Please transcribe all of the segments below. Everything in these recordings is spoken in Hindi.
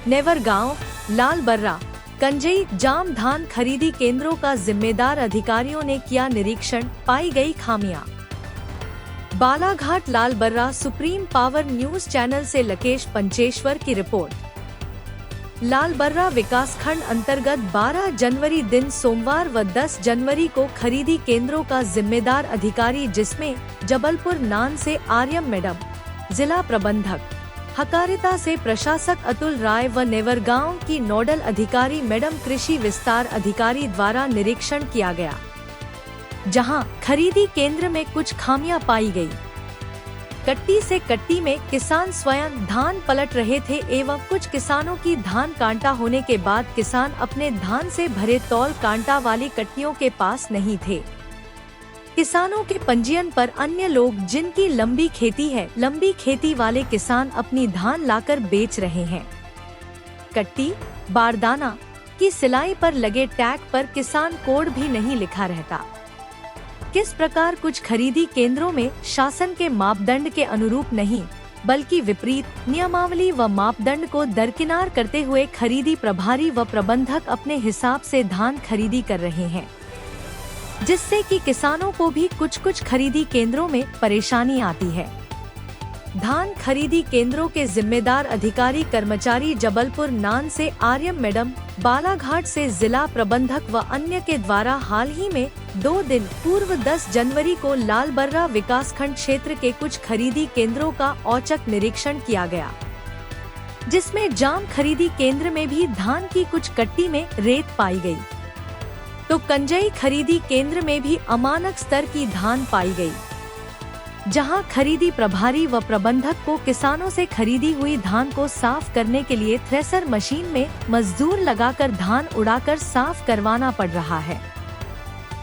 नेवरगांव, लालबर्रा, कंजई जाम धान खरीदी केंद्रों का जिम्मेदार अधिकारियों ने किया निरीक्षण, पाई गई खामियां। Balaghat Lalbarra supreme power news channel से लकेश पंचेश्वर की रिपोर्ट। लालबर्रा विकासखंड अंतर्गत 12 जनवरी दिन सोमवार व 10 जनवरी को खरीदी केंद्रों का जिम्मेदार अधिकारी, जिसमें जबलपुर नान से आर्यम मैडम, जिला प्रबंधक हकारिता से प्रशासक अतुल राय व नेवरगांव की नोडल अधिकारी मैडम कृषि विस्तार अधिकारी द्वारा निरीक्षण किया गया, जहां खरीदी केंद्र में कुछ खामियां पाई गई। कट्टी से कट्टी में किसान स्वयं धान पलट रहे थे एवं कुछ किसानों की धान कांटा होने के बाद किसान अपने धान से भरे तौल कांटा वाली कट्टियों के पास नहीं थे। किसानों के पंजीयन पर अन्य लोग जिनकी लंबी खेती है, लंबी खेती वाले किसान अपनी धान लाकर बेच रहे हैं। कट्टी, बारदाना की सिलाई पर लगे टैग पर किसान कोड भी नहीं लिखा रहता। किस प्रकार कुछ खरीदी केंद्रों में शासन के मापदंड के अनुरूप नहीं, बल्कि विपरीत नियमावली व मापदंड को दरकिनार करते हुए खरीदी प्रभारी व प्रबंधक अपने हिसाब से धान खरीदी कर रहे हैं, जिससे कि किसानों को भी कुछ खरीदी केंद्रों में परेशानी आती है। धान खरीदी केंद्रों के जिम्मेदार अधिकारी कर्मचारी जबलपुर नान से आर्यम मैडम, बालाघाट से जिला प्रबंधक व अन्य के द्वारा हाल ही में 2 दिन पूर्व 10 जनवरी को लालबर्रा विकासखंड क्षेत्र के कुछ खरीदी केंद्रों का औचक निरीक्षण किया गया, जिसमें जाम खरीदी केंद्र में भी धान की कुछ कट्टी में रेत पाई गई, तो कंजई खरीदी केंद्र में भी अमानक स्तर की धान पाई गई, जहां खरीदी प्रभारी व प्रबंधक को किसानों से खरीदी हुई धान को साफ करने के लिए थ्रेसर मशीन में मजदूर लगाकर धान उड़ाकर साफ करवाना पड़ रहा है।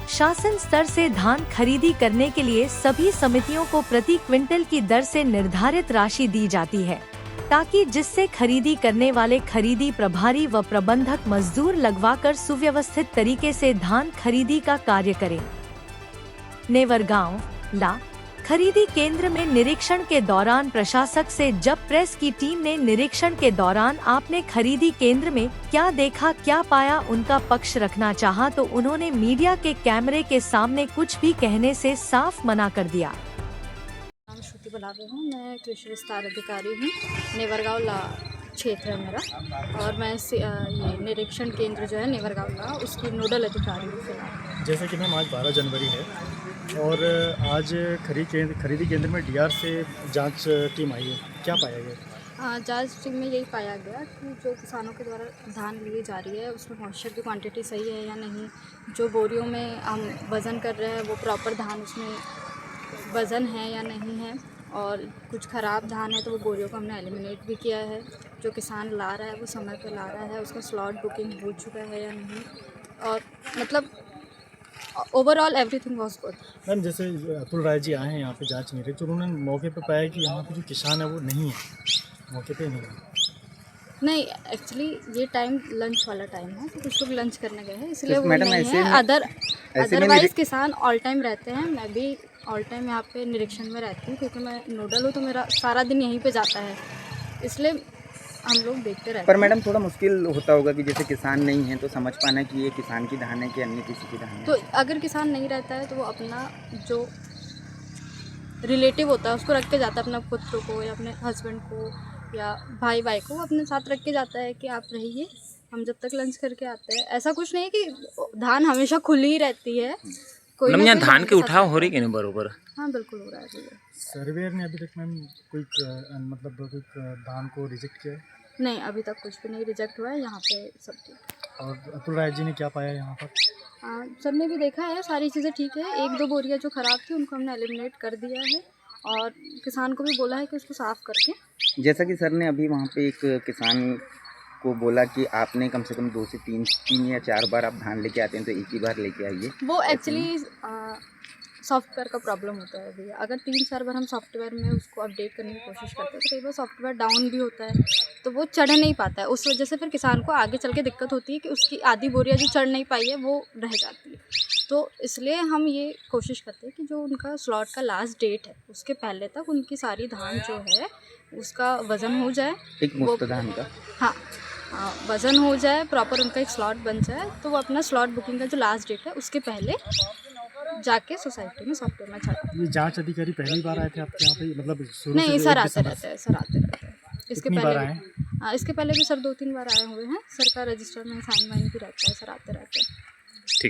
शासन स्तर से धान खरीदी करने के लिए सभी समितियों को प्रति क्विंटल की दर से निर्धारित राशि दी जाती है, ताकि जिससे खरीदी करने वाले खरीदी प्रभारी व प्रबंधक मजदूर लगवाकर सुव्यवस्थित तरीके से धान खरीदी का कार्य करें। नेवरगांव ला खरीदी केंद्र में निरीक्षण के दौरान प्रशासक से जब प्रेस की टीम ने निरीक्षण के दौरान आपने खरीदी केंद्र में क्या देखा, क्या पाया, उनका पक्ष रखना चाहा, तो उन्होंने मीडिया के कैमरे के सामने कुछ भी कहने से साफ मना कर दिया। श्रुति बुलावे हूँ, मैं कृषि विस्तार अधिकारी हूँ। नेवरगांव ला क्षेत्र है मेरा, और मैं ये निरीक्षण केंद्र जो है नेवरगांव ला, उसकी नोडल अधिकारी हूँ फिलहाल। जैसे कि मैम आज 12 जनवरी है और आज खरीदी केंद्र में डीआर से जांच टीम आई है, क्या पाया गया? जांच टीम में यही पाया गया कि जो किसानों के द्वारा धान ली जा रही है उसमें मॉइस्चर की क्वांटिटी सही है या नहीं, जो बोरियों में हम वज़न कर रहे हैं वो प्रॉपर धान उसमें वज़न है या नहीं है, और कुछ ख़राब धान है तो वो बोरियों को हमने एलिमिनेट भी किया है। जो किसान ला रहा है वो समय पर ला रहा है, उसका स्लॉट बुकिंग हो चुका है या नहीं, और मतलब overall everything was good. Ma'am जैसे अतुल राय जी आए हैं यहाँ पे जांच नहीं रही, तो उन्होंने मौके पे पाया कि यहाँ पे जो किसान है वो नहीं है, मौके पे नहीं है। नहीं, एक्चुअली ये टाइम लंच वाला टाइम है, तो कुछ लोग लंच करने गए हैं इसलिए वो नहीं है। अदरवाइज किसान ऑल टाइम रहते हैं। मैं भी ऑल टाइम यहाँ पे निरीक्षण में रहती हूँ, क्योंकि मैं नोडल हूँ, तो मेरा सारा दिन यहीं पे जाता है, इसलिए हम लोग देखते रहते हैं। पर मैडम थोड़ा मुश्किल होता होगा कि जैसे किसान नहीं है तो समझ पाना कि ये किसान की धान है कि अन्य किसी की धान है। तो अगर किसान नहीं रहता है तो वो अपना जो रिलेटिव होता है उसको रख के जाता है, अपना पुत्र को या अपने हस्बैंड को या भाई को अपने साथ रख के जाता है कि आप रहिए, हम जब तक लंच करके आते हैं। ऐसा कुछ नहीं है कि धान हमेशा खुली ही रहती है। कोई ना कोई धान के उठाव हो रही है बरोबर? हाँ बिल्कुल हो रहा है भैया। सर्वेयर ने अभी तक मैम कोई धान को रिजेक्ट किया है? नहीं, अभी तक कुछ भी नहीं रिजेक्ट हुआ है यहाँ पे सब ठीक। और अतुल राय जी ने क्या पाया यहाँ पर? सब ने भी देखा है, सारी चीज़ें ठीक है। 1-2 बोरियाँ जो ख़राब थी उनको हमने एलिमिनेट कर दिया है, और किसान को भी बोला है कि उसको साफ़ करके। जैसा कि सर ने अभी वहाँ पे एक किसान को बोला कि आपने कम से कम 2 से 3 या 4 बार आप धान लेके आते हैं तो एक ही बार लेके आइए। वो एक्चुअली सॉफ्टवेयर का प्रॉब्लम होता है भैया। अगर 3-4 बार हम सॉफ्टवेयर में उसको अपडेट करने की कोशिश करते हैं तो कई बार सॉफ्टवेयर डाउन भी होता है, तो वो चढ़ नहीं पाता है। उस वजह से फिर किसान को आगे चल के दिक्कत होती है कि उसकी आधी बोरियाँ जो चढ़ नहीं पाई है वो रह जाती है। तो इसलिए हम ये कोशिश करते हैं कि जो उनका स्लॉट का लास्ट डेट है उसके पहले तक उनकी सारी धान जो है उसका वज़न हो जाए। एक मुफ्त धान का। हाँ, हाँ, वज़न हो जाए, प्रॉपर उनका एक स्लॉट बन जाए, तो वो अपना स्लॉट बुकिंग का जो लास्ट डेट है उसके पहले जाके सोसाइटी में सॉफ्टवेयर में छापा। ये जांच अधिकारी पहली बार आए थे आपके यहाँ पे, मतलब शुरू नहीं से सर, 1 आते दिसंबर रहते हैं सर, आते रहते हैं। इसके कितनी पहले बार भी, आए? हाँ, इसके पहले भी सर 2-3 बार आए हुए हैं। सर का रजिस्टर में साइन वाइन भी रहता है, सर आते रहते हैं।